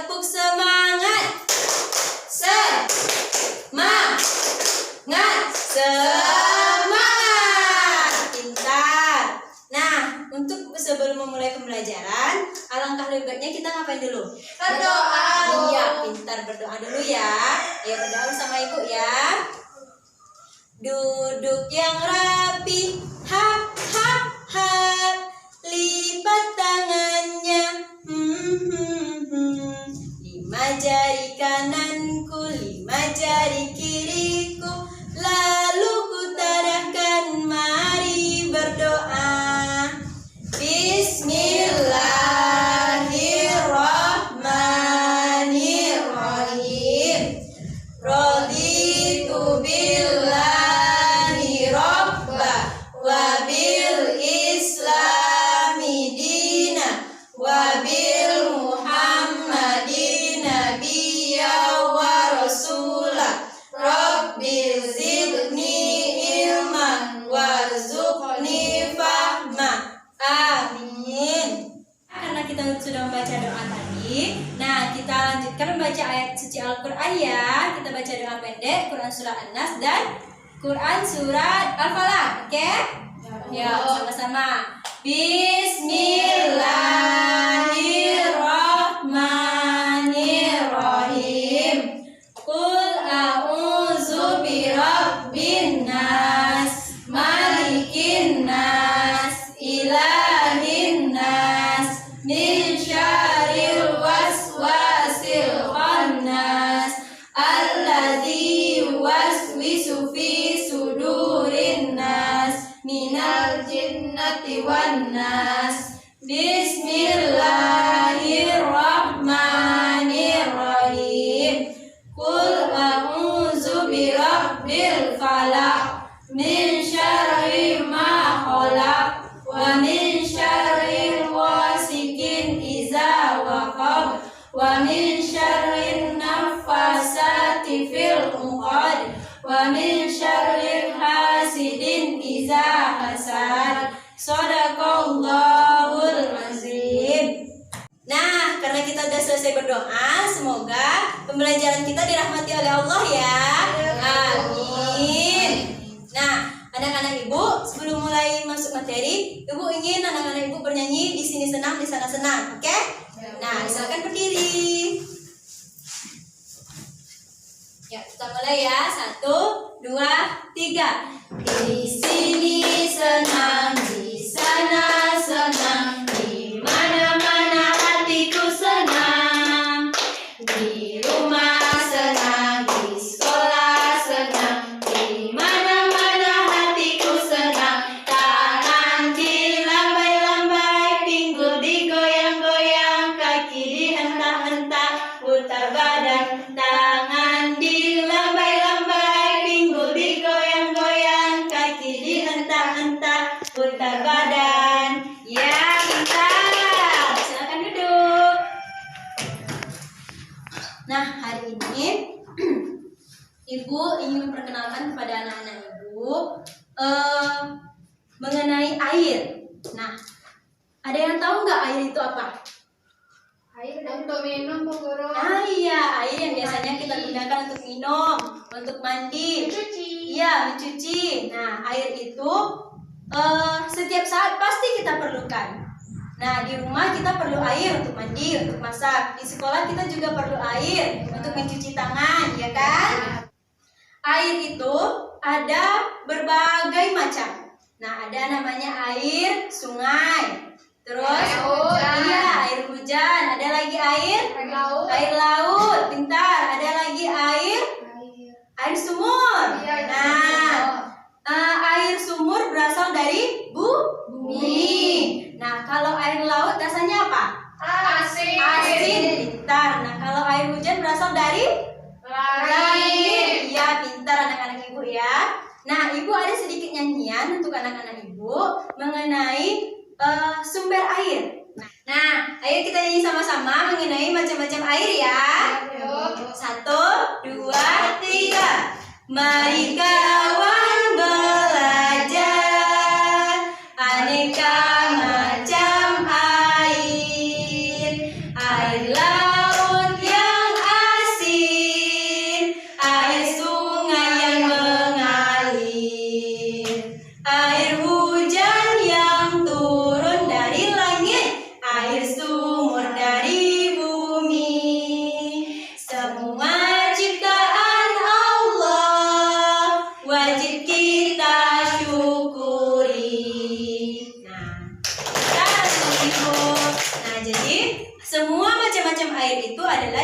tepuk semangat. Semangat. Semangat. Pintar. Nah, untuk sebelum memulai pembelajaran, alangkah lebih baiknya kita ngapain dulu? Berdoa. Iya, pintar, berdoa dulu ya. Ayo berdoa sama ibu ya. Duduk yang rapi, hap hap hap, lipat tangannya, 5 jari kananku, 5 jari kiriku, lalu ku tadahkan, mari berdoa. Bismillahirrahmanirrahim. Raditu billahi robba wa bil islami dina wa bil muhammadin nabiyya wa rasula. Rabbil zidni ilman warzuqni fahma. Amin. Karena kita sudah membaca doa tadi, nah kita lanjutkan membaca ayat suci Al-Quran ya. Kita baca doa pendek, Quran surah An-Nas dan Quran surat Al-Falaq. Oke? Ya, sama-sama. Bismillahirrahmanirrahim. Qul a'udzu birabbin nas, malikin nas, ilahin nas, min syarril waswasil khannas, alladzi yuwaswisu fi sudurin nas, minal jinnati wan nas. Bismillahirrahmanirrahim. Qul a'udzu birabbil falaq, min syarri ma khalaq, wa min syarril ghasikin idza waqab, wa min syarrin naffasati fil 'uqad, wa min syarril hasidin idza hasad. Shadaqallahul azim. Nah, karena kita sudah selesai berdoa, semoga pembelajaran kita dirahmati oleh Allah ya. Amin. Nah, anak-anak ibu, sebelum mulai masuk materi, ibu ingin anak-anak ibu bernyanyi di sini senang, di sana senang, oke? Nah, silakan berdiri. Ya, kita mulai ya. 1, 2, 3. Di sini senang, di sana senang, di mana-mana hatiku senang. Di rumah senang, di sekolah senang, di mana-mana hatiku senang. Tangan dilambai-lambai, pinggul digoyang-goyang, kaki dihentak-hentak, putar badan. Tangan dilambai-lambai, pinggul digoyang-goyang, kaki dihentak-hentak, putar badan. Ya, pintar. Silakan duduk. Nah, hari ini Ibu ingin memperkenalkan kepada anak-anak Ibu mengenai air. Nah, ada yang tahu nggak air itu apa? Air untuk minum, Bu Guru. Ah iya, air yang biasanya kita gunakan untuk minum, untuk mandi, Mencuci. iya, mencuci. Nah, air itu setiap saat pasti kita perlukan. Nah, di rumah kita perlu air untuk mandi, untuk masak. Di sekolah kita juga perlu air untuk mencuci tangan, ya kan? Air itu ada berbagai macam. Nah, ada namanya air sungai. Terus, Air hujan. iya, air hujan. Ada lagi air Laut. air laut. Pintar. Ada lagi air sumur. Iya, air Nah, air sumur berasal dari bumi. Nah, kalau air laut rasanya apa? Asin. Asin. Pintar. Nah, kalau air hujan berasal dari langit. Iya, pintar anak-anak ibu ya. Nah, ibu ada sedikit nyanyian untuk anak-anak ibu mengenai sumber air. Nah, ayo kita nyanyi sama-sama mengenai macam-macam air ya. 1, 2, 3. Mari kawan belajar aneka macam air. Air laut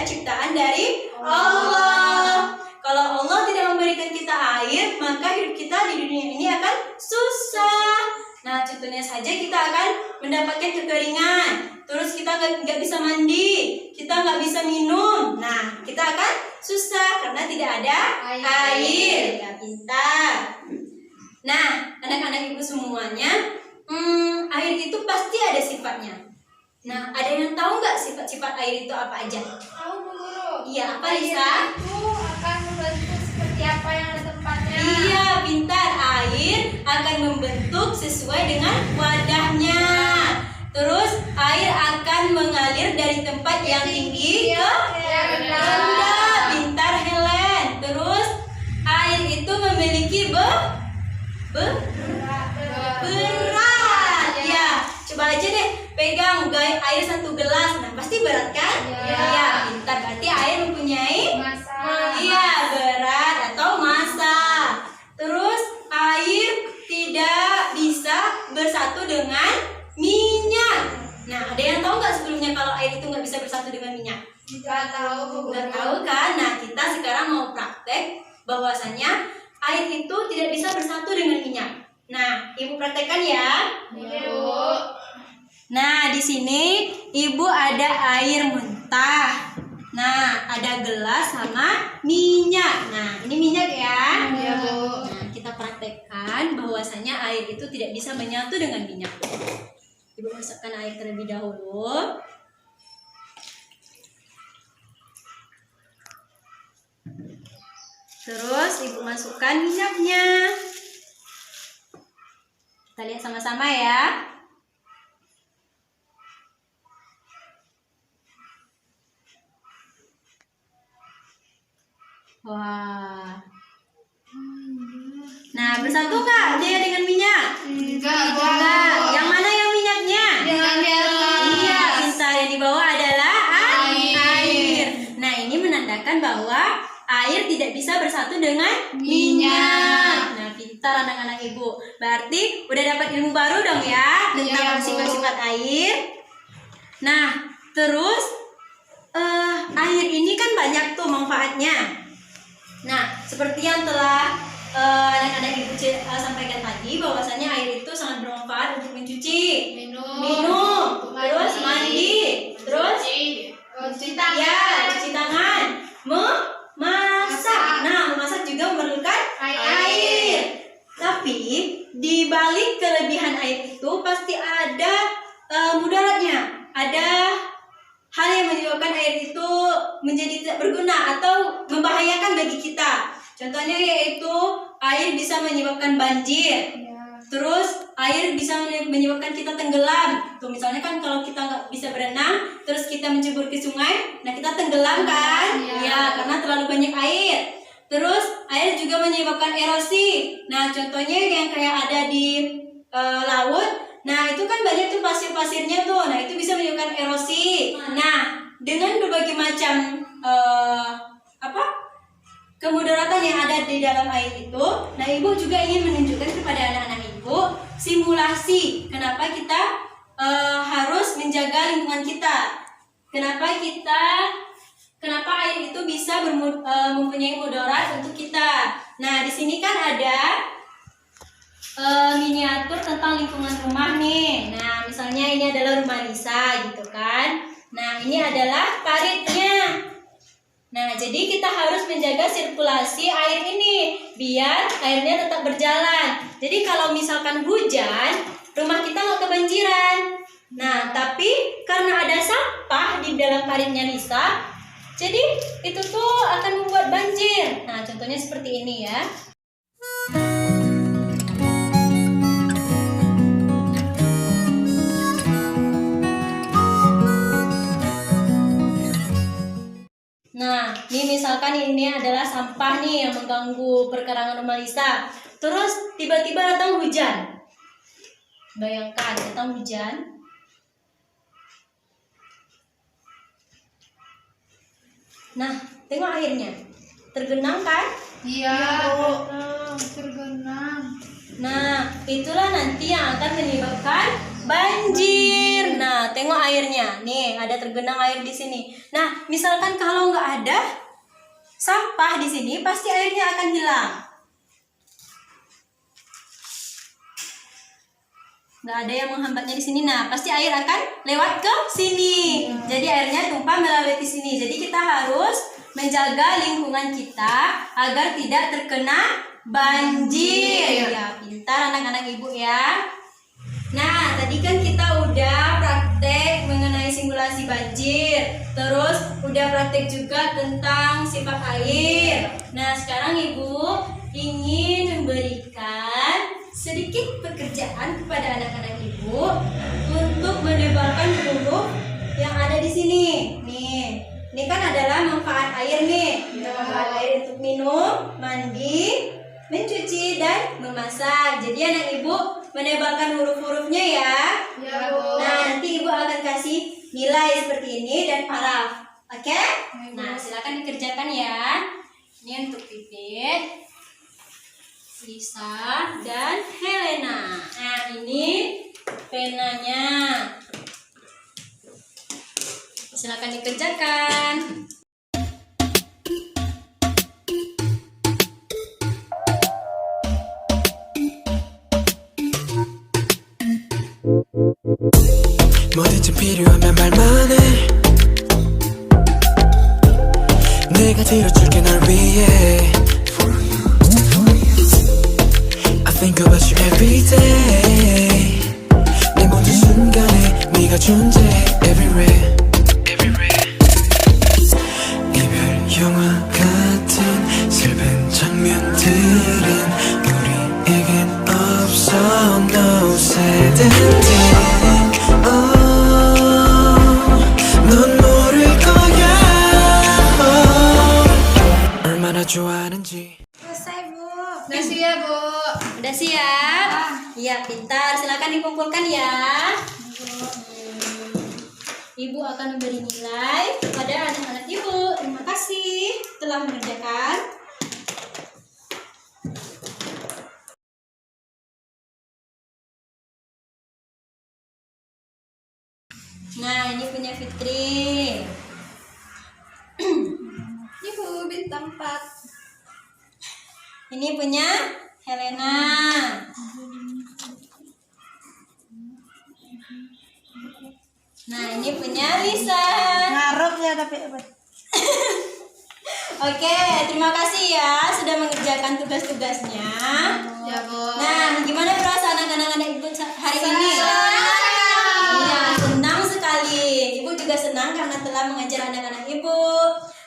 adalah ciptaan dari Allah. Kalau Allah tidak memberikan kita air, maka hidup kita di dunia ini akan susah. Nah, contohnya saja kita akan mendapatkan kekeringan, terus kita nggak bisa mandi, kita nggak bisa minum. Nah, kita akan susah karena tidak ada air. Ya, pintar. Nah, anak-anak ibu semuanya, air itu pasti ada sifatnya. Nah, ada yang tahu nggak sifat-sifat air itu apa aja? Tahu Bu Guru. Iya, apa Air Lisa? itu akan membentuk seperti apa yang ada tempatnya. Iya, pintar. Air akan membentuk sesuai dengan wadahnya. Terus air akan mengalir dari tempat yang tinggi ke yang rendah. rendah. Pintar Helen. Terus air itu memiliki berat. Ya, coba aja deh pegang air 1 gelas. Nah, pasti berat kan? Iya. Iya, pintar. Berarti air mempunyai Masa. iya, berat atau massa. Terus air tidak bisa bersatu dengan minyak. Nah, ada yang tahu nggak sebelumnya kalau air itu nggak bisa bersatu dengan minyak? Nggak tahu Bu Guru. Nggak tahu kan? Nah, kita sekarang mau praktek bahwasanya air itu tidak bisa bersatu dengan minyak. Nah, ibu praktekkan ya. Iya Bu. Nah, di sini ibu ada air mentah. Nah, ada gelas sama minyak. Nah, ini minyak ya. Iya Bu. Nah, kita praktekkan bahwasanya air itu tidak bisa menyatu dengan minyak. Ibu masukkan air terlebih dahulu. Terus ibu masukkan minyaknya. Kita lihat sama-sama ya. Wah. Nah, bersatu nggak dia dengan minyak? Enggak Bu. Enggak. Yang mana yang minyaknya? Dengan di atas. Iya, pintar. Yang di bawah adalah Air. air. Nah, ini menandakan bahwa air tidak bisa bersatu dengan Minyak. Nah, pintar anak-anak ibu. Berarti udah dapat ilmu baru dong ya tentang Iya, Bu. sifat-sifat air. Nah, terus air ini kan banyak tuh manfaatnya. Nah, seperti yang telah anak-anak ibu sampaikan tadi, bahwasanya air itu sangat bermanfaat untuk mencuci, minum, terus mandi, terus cuci tangan. ya cuci tangan, memasak. Nah, memasak juga memerlukan air. Tapi di balik kelebihan air itu pasti ada mudaratnya. Ada hal yang menyebabkan air itu menjadi tidak berguna atau membahayakan bagi kita. Contohnya yaitu air bisa menyebabkan banjir. Terus air bisa menyebabkan kita tenggelam. Tuh misalnya kan kalau kita nggak bisa berenang, terus kita mencebur ke sungai, nah kita tenggelam kan? Iya. Ya, karena terlalu banyak air. Terus air juga menyebabkan erosi. Nah, contohnya yang kayak ada di laut. Nah, itu kan banyak tuh pasir-pasirnya tuh. Nah, itu bisa menyebabkan erosi. Nah, dengan berbagai macam kemudaratan yang ada di dalam air itu, nah ibu juga ingin menunjukkan kepada anak-anak ibu simulasi kenapa kita harus menjaga lingkungan kita, kenapa air itu bisa mempunyai mudarat untuk kita. Nah, di sini kan ada miniatur tentang lingkungan rumah nih. Nah, misalnya ini adalah rumah Lisa gitu kan. Nah, ini adalah paritnya. Nah, jadi kita harus menjaga sirkulasi air ini biar airnya tetap berjalan. Jadi kalau misalkan hujan, rumah kita nggak kebanjiran. Nah, tapi karena ada sampah di dalam paritnya Lisa, jadi itu tuh akan membuat banjir. Nah, contohnya seperti ini ya. Nah, ini misalkan ini adalah sampah nih yang mengganggu perkarangan rumah Lisa. Terus tiba-tiba datang hujan. Bayangkan datang hujan. Nah, tengok airnya. Tergenang kan? Iya, tergenang. Nah, itulah nanti yang akan menyebabkan banjir. Nah, tengok airnya. Nih, ada tergenang air di sini. Nah, misalkan kalau nggak ada sampah di sini, pasti airnya akan hilang. Nggak ada yang menghambatnya di sini. Nah, pasti air akan lewat ke sini. Jadi airnya tumpah melalui sini. Jadi kita harus menjaga lingkungan kita agar tidak terkena banjir. Ya, pintar anak-anak ibu ya. Nah, tadi kan kita udah praktek mengenai simulasi banjir. Terus udah praktek juga tentang sifat air. Nah, sekarang ibu ingin memberikan sedikit pekerjaan kepada anak-anak ibu untuk menebalkan huruf yang ada di sini. Nih, ini kan adalah manfaat air nih. Manfaat air untuk minum, mandi, mencuci, dan memasak. Jadi anak ibu menebalkan huruf-hurufnya ya. Ya, Bu. Nah, nanti ibu akan kasih nilai seperti ini dan paraf. Oke? Nah, silakan dikerjakan ya. Ini untuk Pipit, Lisa, dan Helena. Nah, ini penanya. Silakan dikerjakan. 뭐든지 필요하면 말만 해 내가 들어줄게 널 위해 I think about you every day 내 모든 순간에 네가 존재해 everywhere 이별 영화 같은 슬픈 장면들은 우리에겐 없어 No sad ending 넌 모를 거야 얼마나 좋아하는지 Selesai, Bu. Udah siap, Bu. Udah siap? Iya, pintar. Silakan dikumpulkan ya. Ibu akan memberi nilai kepada anak-anak ibu. Terima kasih telah mengerjakan. Nah, ini punya Fitri. Ibu bintang 4. Ini punya Helena. Nah, ini punya Lisa. Ngarep ya tapi Oke, terima kasih ya sudah mengerjakan tugas-tugasnya. Ya, Bu. Nah, gimana perasaan anak-anak ibu hari ini? Iya, senang sekali. Ibu juga senang karena telah mengajar anak-anak ibu.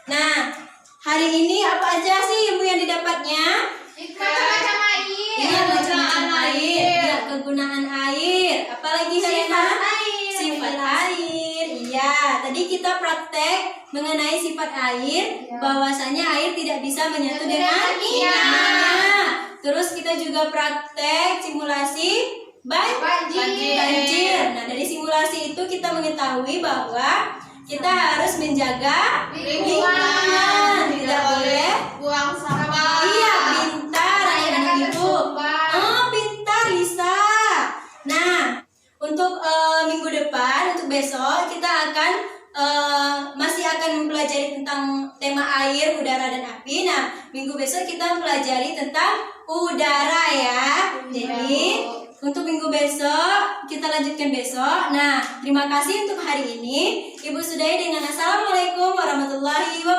Nah, hari ini apa aja sih ibu yang didapatnya? Macam-macam air. Iya, macam-macam air. Iya, kegunaan air. Apalagi Helena? Sifat air. Iya, tadi kita praktek mengenai sifat air, bahwasanya air tidak bisa menyatu dengan minyak. Terus kita juga praktek simulasi banjir. Nah, dari simulasi itu kita mengetahui bahwa kita harus menjaga lingkungan, tidak boleh buang sampah. Iya, pintar anak-anak ibu. Oh, pintar Lisa. Nah, untuk minggu depan, untuk besok kita akan masih akan mempelajari tentang tema air, udara, dan api. Nah, minggu besok kita mempelajari tentang udara ya. Jadi untuk minggu besok kita lanjutkan besok. Nah, terima kasih untuk hari ini. Ibu sudahi dengan assalamualaikum warahmatullahi wabarakatuh.